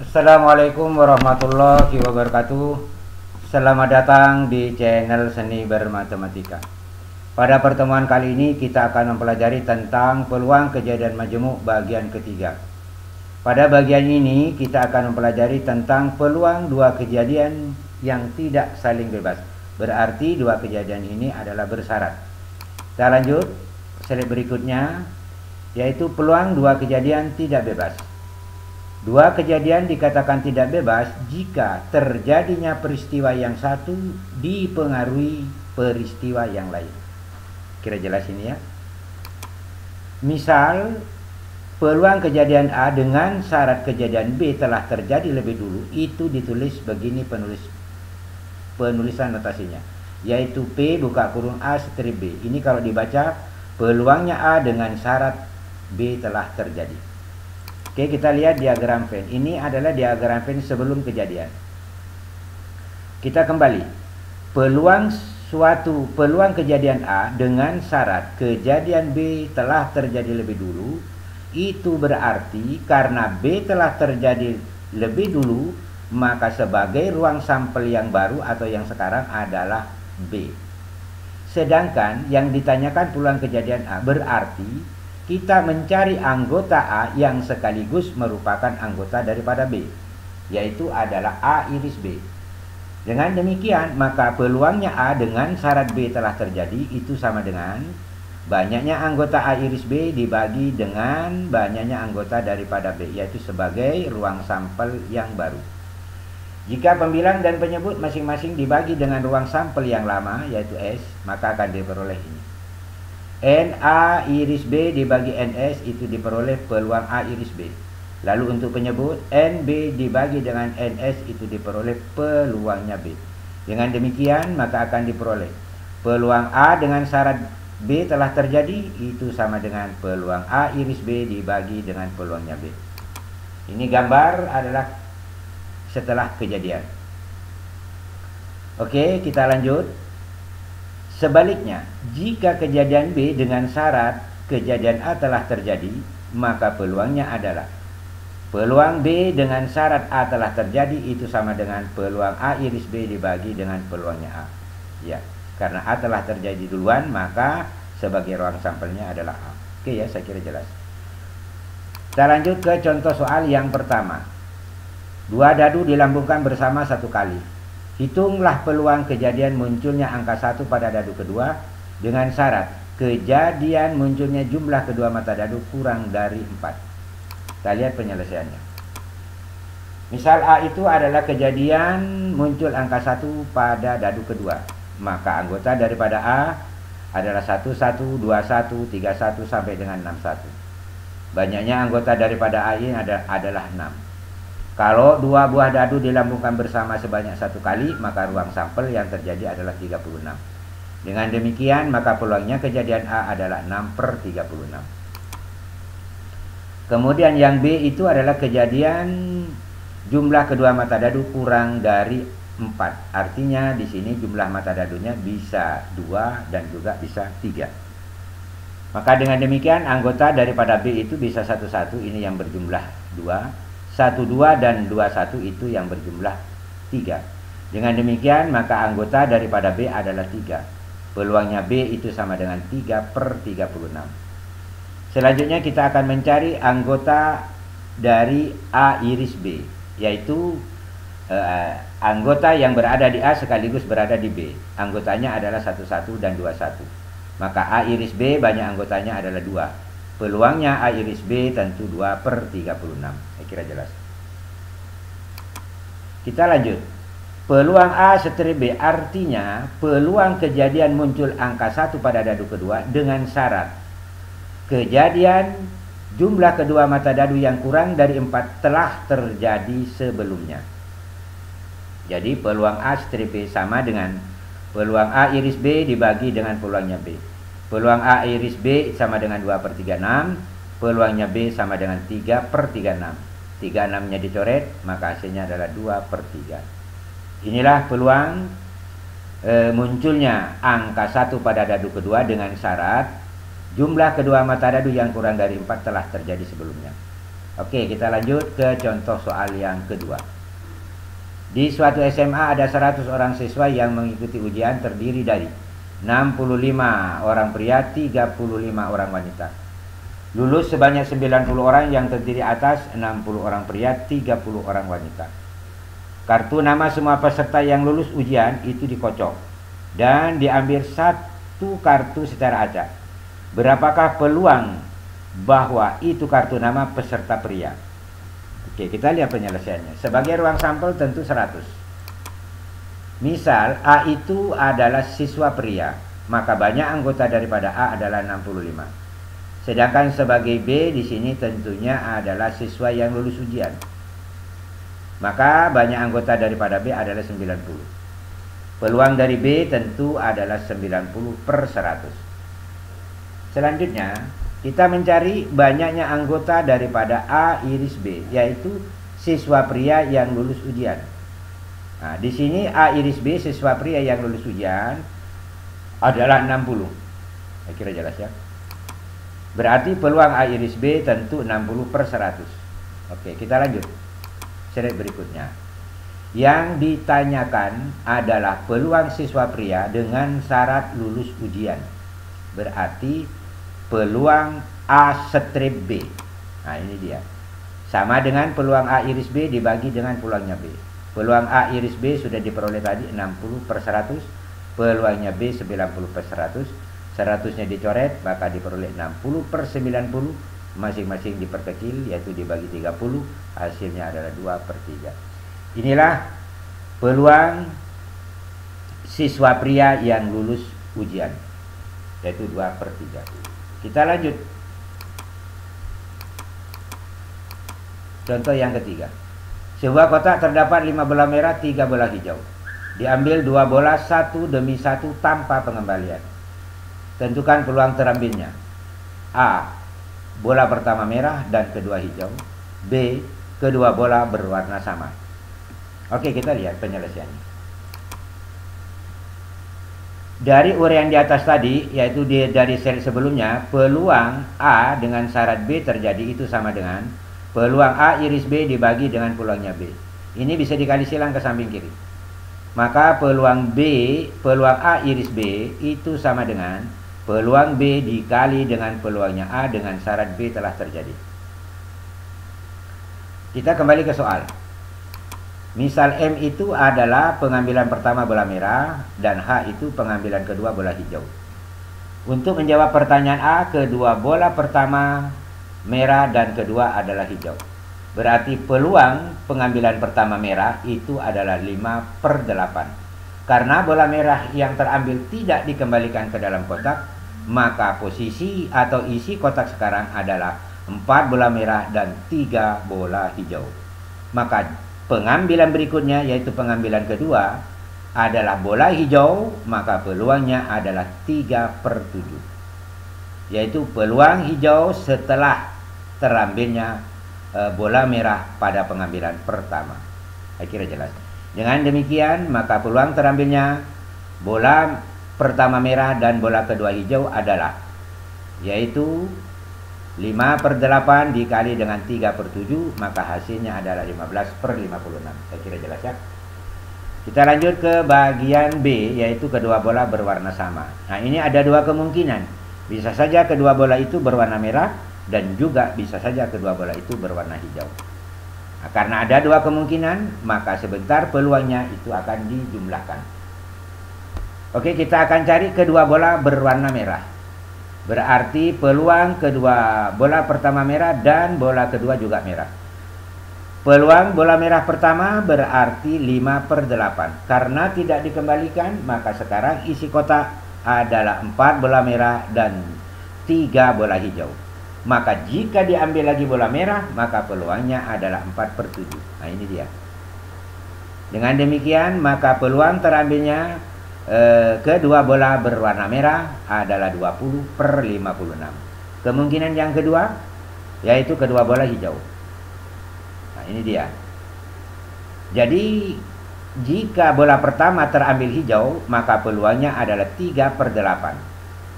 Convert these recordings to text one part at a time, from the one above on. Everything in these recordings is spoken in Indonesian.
Assalamualaikum warahmatullahi wabarakatuh. Selamat datang di channel Seni Bermatematika. Pada pertemuan kali ini kita akan mempelajari tentang peluang kejadian majemuk bagian ketiga. Pada bagian ini kita akan mempelajari tentang peluang dua kejadian yang tidak saling bebas. Berarti dua kejadian ini adalah bersyarat. Kita lanjut slide berikutnya, yaitu peluang dua kejadian tidak bebas. Dua kejadian dikatakan tidak bebas jika terjadinya peristiwa yang satu dipengaruhi peristiwa yang lain. Kira jelas ini ya. Misal, peluang kejadian A dengan syarat kejadian B telah terjadi lebih dulu, itu ditulis begini penulisan notasinya, yaitu P buka kurung A strip B. Ini kalau dibaca peluangnya A dengan syarat B telah terjadi. Oke, kita lihat diagram Venn. Ini adalah diagram Venn sebelum kejadian. Kita kembali. Peluang kejadian A dengan syarat kejadian B telah terjadi lebih dulu, itu berarti karena B telah terjadi lebih dulu, maka sebagai ruang sampel yang baru atau yang sekarang adalah B. Sedangkan yang ditanyakan peluang kejadian A berarti kita mencari anggota A yang sekaligus merupakan anggota daripada B, yaitu adalah A iris B. Dengan demikian, maka peluangnya A dengan syarat B telah terjadi itu sama dengan banyaknya anggota A iris B dibagi dengan banyaknya anggota daripada B, yaitu sebagai ruang sampel yang baru. Jika pembilang dan penyebut masing-masing dibagi dengan ruang sampel yang lama, yaitu S, maka akan diperoleh ini. NA iris B dibagi NS itu diperoleh peluang A iris B. Lalu untuk penyebut NB dibagi dengan NS itu diperoleh peluangnya B. Dengan demikian maka akan diperoleh peluang A dengan syarat B telah terjadi itu sama dengan peluang A iris B dibagi dengan peluangnya B. Ini gambar adalah setelah kejadian. Oke, kita lanjut. Sebaliknya, jika kejadian B dengan syarat kejadian A telah terjadi, maka peluangnya adalah peluang B dengan syarat A telah terjadi itu sama dengan peluang A iris B dibagi dengan peluangnya A. Ya, karena A telah terjadi duluan, maka sebagai ruang sampelnya adalah A. Oke ya, saya kira jelas. Kita lanjut ke contoh soal yang pertama. Dua dadu dilambungkan bersama satu kali. Hitunglah peluang kejadian munculnya angka 1 pada dadu kedua dengan syarat kejadian munculnya jumlah kedua mata dadu kurang dari 4. Kita lihat penyelesaiannya. Misal A itu adalah kejadian muncul angka 1 pada dadu kedua. Maka anggota daripada A adalah 11, 21, 31 sampai dengan 61. Banyaknya anggota daripada A ini adalah 6. Kalau dua buah dadu dilambungkan bersama sebanyak satu kali, maka ruang sampel yang terjadi adalah 36. Dengan demikian, maka peluangnya kejadian A adalah 6/36. Kemudian yang B itu adalah kejadian jumlah kedua mata dadu kurang dari 4. Artinya di sini jumlah mata dadunya bisa 2 dan juga bisa 3. Maka dengan demikian, anggota daripada B itu bisa 11, ini yang berjumlah 2. 12 dan 21 itu yang berjumlah 3. Dengan demikian maka anggota daripada B adalah 3. Peluangnya B itu sama dengan 3/36. Selanjutnya kita akan mencari anggota dari A iris B, yaitu anggota yang berada di A sekaligus berada di B. Anggotanya adalah 11 dan 21. Maka A iris B banyak anggotanya adalah 2. Peluangnya A iris B tentu 2/36. Saya kira jelas. Kita lanjut. Peluang A strip B artinya peluang kejadian muncul angka 1 pada dadu kedua dengan syarat kejadian jumlah kedua mata dadu yang kurang dari 4 telah terjadi sebelumnya. Jadi peluang A strip B sama dengan peluang A iris B dibagi dengan peluangnya B. Peluang A iris B sama dengan 2/36. Peluangnya B sama dengan 3/36. 36-nya dicoret, maka hasilnya adalah 2/3. Inilah peluang munculnya angka 1 pada dadu kedua dengan syarat jumlah kedua mata dadu yang kurang dari 4 telah terjadi sebelumnya. Oke, kita lanjut ke contoh soal yang kedua. Di suatu SMA ada 100 orang siswa yang mengikuti ujian, terdiri dari 65 orang pria, 35 orang wanita. Lulus sebanyak 90 orang yang terdiri atas 60 orang pria, 30 orang wanita. Kartu nama semua peserta yang lulus ujian itu dikocok dan diambil satu kartu secara acak. Berapakah peluang bahwa itu kartu nama peserta pria? Oke, kita lihat penyelesaiannya. Sebagai ruang sampel tentu 100. Misal A itu adalah siswa pria, maka banyak anggota daripada A adalah 65. Sedangkan sebagai B di sini tentunya adalah siswa yang lulus ujian, maka banyak anggota daripada B adalah 90. Peluang dari B tentu adalah 90/100. Selanjutnya kita mencari banyaknya anggota daripada A iris B, yaitu siswa pria yang lulus ujian. Nah, di sini A iris B siswa pria yang lulus ujian adalah 60. Saya kira jelas ya. Berarti peluang A iris B tentu 60/100. Oke, kita lanjut. Slide berikutnya. Yang ditanyakan adalah peluang siswa pria dengan syarat lulus ujian. Berarti peluang A strip B. Nah, ini dia. Sama dengan peluang A iris B dibagi dengan peluangnya B. Peluang A iris B sudah diperoleh tadi 60/100. Peluangnya B 90/100. 100-nya dicoret, maka diperoleh 60/90. Masing-masing diperkecil, yaitu dibagi 30. Hasilnya adalah 2/3. Inilah peluang siswa pria yang lulus ujian, yaitu 2/3. Kita lanjut. Contoh yang ketiga. Sebuah kotak terdapat 5 bola merah, 3 bola hijau. Diambil 2 bola satu demi satu tanpa pengembalian. Tentukan peluang terambilnya. A. Bola pertama merah dan kedua hijau. B. Kedua bola berwarna sama. Oke, kita lihat penyelesaiannya. Dari uraian di atas tadi, yaitu dari seri sebelumnya, peluang A dengan syarat B terjadi itu sama dengan peluang A iris B dibagi dengan peluangnya B. Ini bisa dikali silang ke samping kiri. Maka peluang A iris B itu sama dengan peluang B dikali dengan peluangnya A dengan syarat B telah terjadi. Kita kembali ke soal. Misal M itu adalah pengambilan pertama bola merah dan H itu pengambilan kedua bola hijau. Untuk menjawab pertanyaan A, kedua bola pertama merah dan kedua adalah hijau. Berarti peluang pengambilan pertama merah itu adalah 5/8. Karena bola merah yang terambil tidak dikembalikan ke dalam kotak, maka posisi atau isi kotak sekarang adalah 4 bola merah dan 3 bola hijau. Maka pengambilan berikutnya, yaitu pengambilan kedua, adalah bola hijau, maka peluangnya adalah 3/7. Yaitu peluang hijau setelah terambilnya bola merah pada pengambilan pertama. Saya kira jelas. Dengan demikian, maka peluang terambilnya bola pertama merah dan bola kedua hijau adalah, yaitu 5/8 dikali dengan 3/7, maka hasilnya adalah 15/56. Saya kira jelas ya. Kita lanjut ke bagian B, yaitu kedua bola berwarna sama. Nah, ini ada dua kemungkinan. Bisa saja kedua bola itu berwarna merah dan juga bisa saja kedua bola itu berwarna hijau. Nah, karena ada dua kemungkinan, maka sebentar peluangnya itu akan dijumlahkan. Oke, kita akan cari kedua bola berwarna merah. Berarti peluang kedua bola pertama merah dan bola kedua juga merah. Peluang bola merah pertama berarti 5/8. Karena tidak dikembalikan, maka sekarang isi kotak adalah 4 bola merah dan 3 bola hijau. Maka jika diambil lagi bola merah, maka peluangnya adalah 4/7. Nah, ini dia. Dengan demikian, maka peluang terambilnya kedua bola berwarna merah adalah 20/56. Kemungkinan yang kedua, yaitu kedua bola hijau. Nah, ini dia. Jadi jika bola pertama terambil hijau, maka peluangnya adalah 3/8.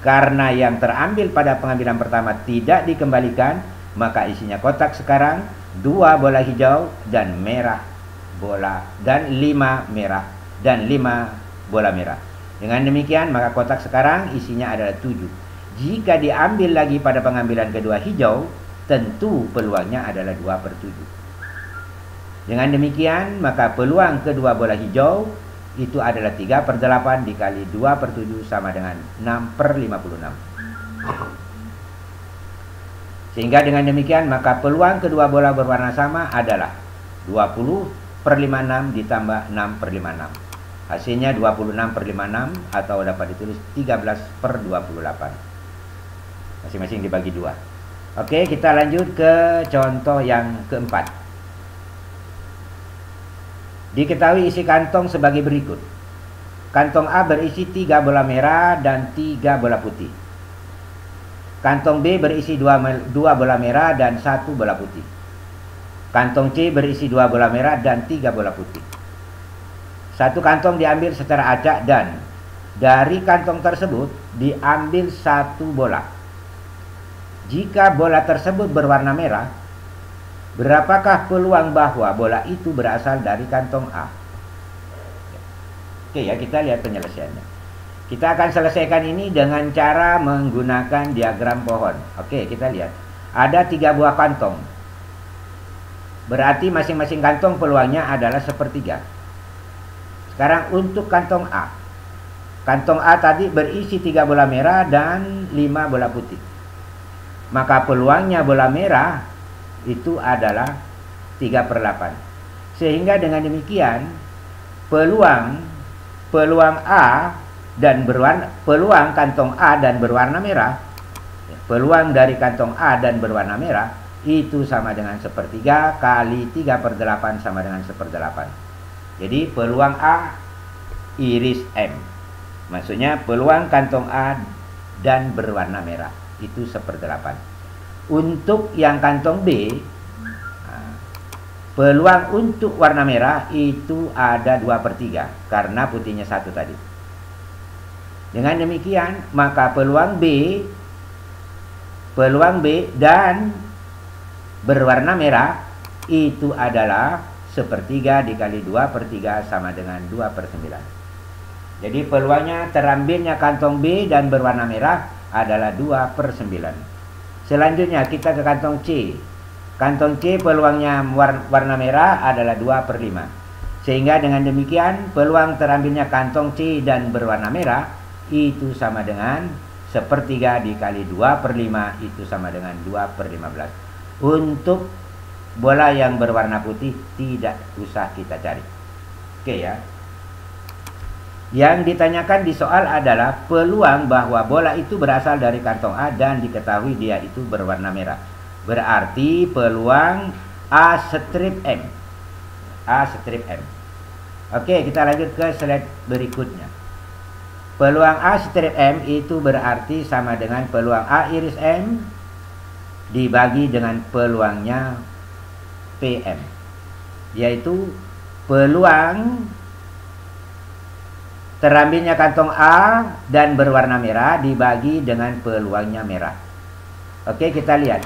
Karena yang terambil pada pengambilan pertama tidak dikembalikan, maka isinya kotak sekarang 2 bola hijau dan merah bola, dan 5 merah dan 5 bola merah. Dengan demikian maka kotak sekarang isinya adalah 7. Jika diambil lagi pada pengambilan kedua hijau, tentu peluangnya adalah 2/7. Dengan demikian maka peluang kedua bola hijau itu adalah 3/8 dikali 2/7 sama dengan 6/56. Sehingga dengan demikian maka peluang kedua bola berwarna sama adalah 20/56 ditambah 6/56. Hasilnya 26/56 atau dapat ditulis 13/28. Masing-masing dibagi 2. Oke, kita lanjut ke contoh yang keempat. Diketahui isi kantong sebagai berikut. Kantong A berisi 3 bola merah dan 3 bola putih. Kantong B berisi 2 bola merah dan 1 bola putih. Kantong C berisi 2 bola merah dan 3 bola putih. Satu kantong diambil secara acak dan dari kantong tersebut diambil 1 bola. Jika bola tersebut berwarna merah, berapakah peluang bahwa bola itu berasal dari kantong A? Oke ya, kita lihat penyelesaiannya. Kita akan selesaikan ini dengan cara menggunakan diagram pohon. Oke, kita lihat. Ada 3 buah kantong. Berarti masing-masing kantong peluangnya adalah 1/3. Sekarang untuk kantong A. Kantong A tadi berisi 3 bola merah dan 5 bola putih. Maka peluangnya bola merah itu adalah 3/8. Sehingga dengan demikian peluang A dan peluang kantong A dan berwarna merah, peluang dari kantong A dan berwarna merah itu sama dengan 1/3 kali 3/8 sama dengan 1/8. Jadi peluang A iris M, maksudnya peluang kantong A dan berwarna merah itu 1/8. Untuk yang kantong B, peluang untuk warna merah itu ada 2/3 karena putihnya 1 tadi. Dengan demikian maka peluang B dan berwarna merah itu adalah 1/3 dikali 2/3 sama dengan 2/9. Jadi peluangnya terambilnya kantong B dan berwarna merah adalah 2/9. Selanjutnya kita ke kantong C. Kantong C peluangnya warna merah adalah 2/5. Sehingga dengan demikian peluang terambilnya kantong C dan berwarna merah itu sama dengan 1/3 dikali 2/5 itu sama dengan 2/15. Untuk bola yang berwarna putih tidak usah kita cari. Oke ya. Yang ditanyakan di soal adalah peluang bahwa bola itu berasal dari kantong A dan diketahui dia itu berwarna merah. Berarti peluang A strip M. A strip M. Oke, kita lanjut ke slide berikutnya. Peluang A strip M itu berarti sama dengan peluang A iris M dibagi dengan peluangnya PM, yaitu peluang terambilnya kantong A dan berwarna merah dibagi dengan peluangnya merah. Oke, kita lihat.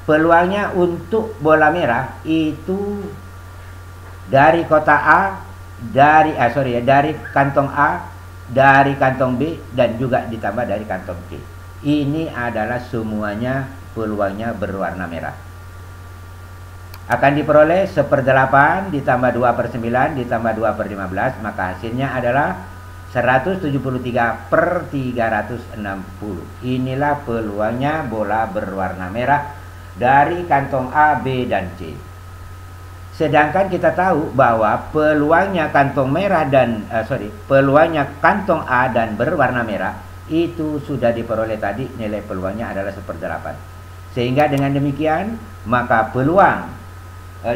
Peluangnya untuk bola merah itu dari kotak A, dari kantong A, dari kantong B, dan juga ditambah dari kantong C. Ini adalah semuanya peluangnya berwarna merah. Akan diperoleh 1/8 ditambah 2/9 ditambah 2/15, maka hasilnya adalah 173/360. Inilah peluangnya bola berwarna merah dari kantong A, B, dan C. Sedangkan kita tahu bahwa peluangnya kantong kantong A dan berwarna merah itu sudah diperoleh tadi, nilai peluangnya adalah 1/8. Sehingga dengan demikian maka peluang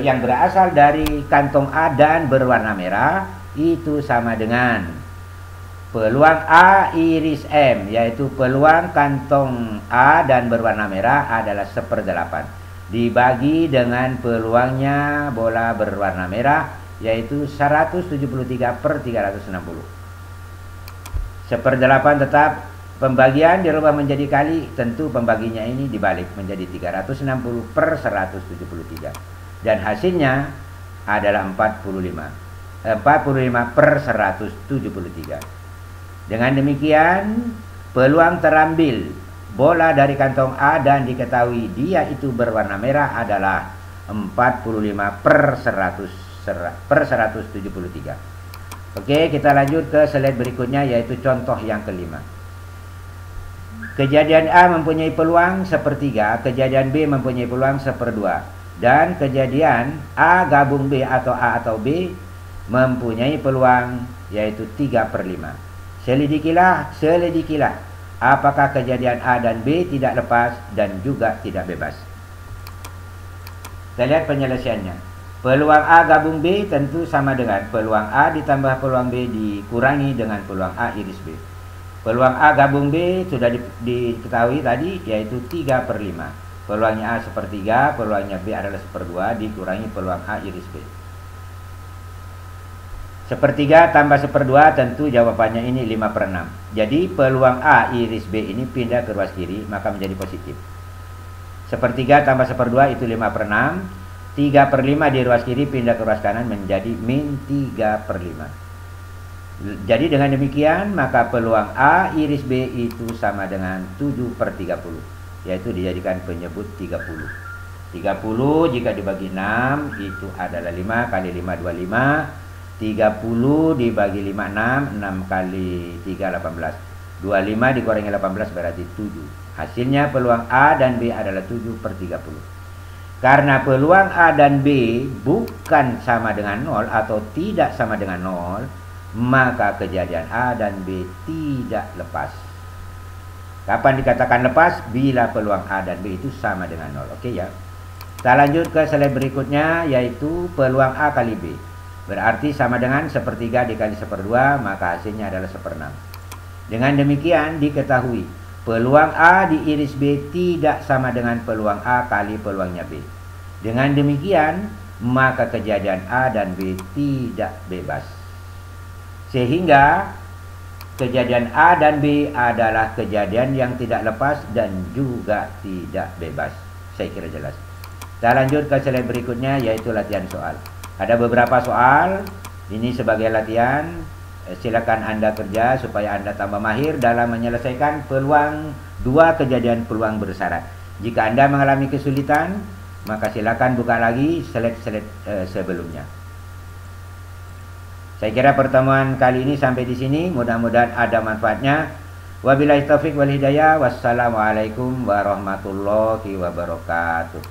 yang berasal dari kantong A dan berwarna merah itu sama dengan peluang A iris M, yaitu peluang kantong A dan berwarna merah adalah 1/8 dibagi dengan peluangnya bola berwarna merah, yaitu 173/360. 1/8 tetap Pembagian dirubah menjadi kali, tentu pembaginya ini dibalik menjadi 360 per 173. Dan hasilnya adalah 45 per 173. Dengan demikian, peluang terambil bola dari kantong A dan diketahui dia itu berwarna merah adalah 45 per 173. Oke, kita lanjut ke slide berikutnya, yaitu contoh yang kelima. Kejadian A mempunyai peluang sepertiga, kejadian B mempunyai peluang seperdua, dan kejadian A gabung B atau A atau B mempunyai peluang yaitu 3/5. Selidikilah apakah kejadian A dan B tidak lepas dan juga tidak bebas. Kita lihat penyelesaiannya. Peluang A gabung B tentu sama dengan peluang A ditambah peluang B dikurangi dengan peluang A iris B. Peluang A gabung B sudah diketahui tadi, yaitu 3/5. Peluangnya A sepertiga, peluangnya B adalah seperdua, dikurangi peluang A iris B. Sepertiga tambah seperdua, tentu jawabannya ini 5/6. Jadi peluang A iris B ini pindah ke ruas kiri, maka menjadi positif. Sepertiga tambah seperdua itu 5/6. 3/5 di ruas kiri pindah ke ruas kanan menjadi min 3/5. Jadi dengan demikian maka peluang A iris B itu sama dengan 7/30, yaitu dijadikan penyebut 30. 30 jika dibagi 6 itu adalah 5 kali 5 25. 30 dibagi 5 6, 6 kali 3 18. 25 dikurangi 18 berarti 7. Hasilnya peluang A dan B adalah 7/30. Karena peluang A dan B bukan sama dengan 0 atau tidak sama dengan 0, maka kejadian A dan B tidak lepas. Kapan dikatakan lepas? Bila peluang A dan B itu sama dengan 0. Oke ya. Kita lanjut ke slide berikutnya, yaitu peluang A kali B. Berarti sama dengan sepertiga dikali seperdua, maka hasilnya adalah 1/6. Dengan demikian diketahui peluang A di iris B tidak sama dengan peluang A kali peluangnya B. Dengan demikian maka kejadian A dan B tidak bebas. Sehingga kejadian A dan B adalah kejadian yang tidak lepas dan juga tidak bebas. Saya kira jelas. Kita lanjut ke slide berikutnya, yaitu latihan soal. Ada beberapa soal, ini sebagai latihan. Silakan Anda kerja supaya Anda tambah mahir dalam menyelesaikan peluang dua kejadian peluang bersyarat. Jika Anda mengalami kesulitan, maka silakan buka lagi slide-slide sebelumnya. Saya kira pertemuan kali ini sampai di sini. Mudah-mudahan ada manfaatnya. Wabillahi taufik wal hidayah. Wassalamualaikum warahmatullahi wabarakatuh.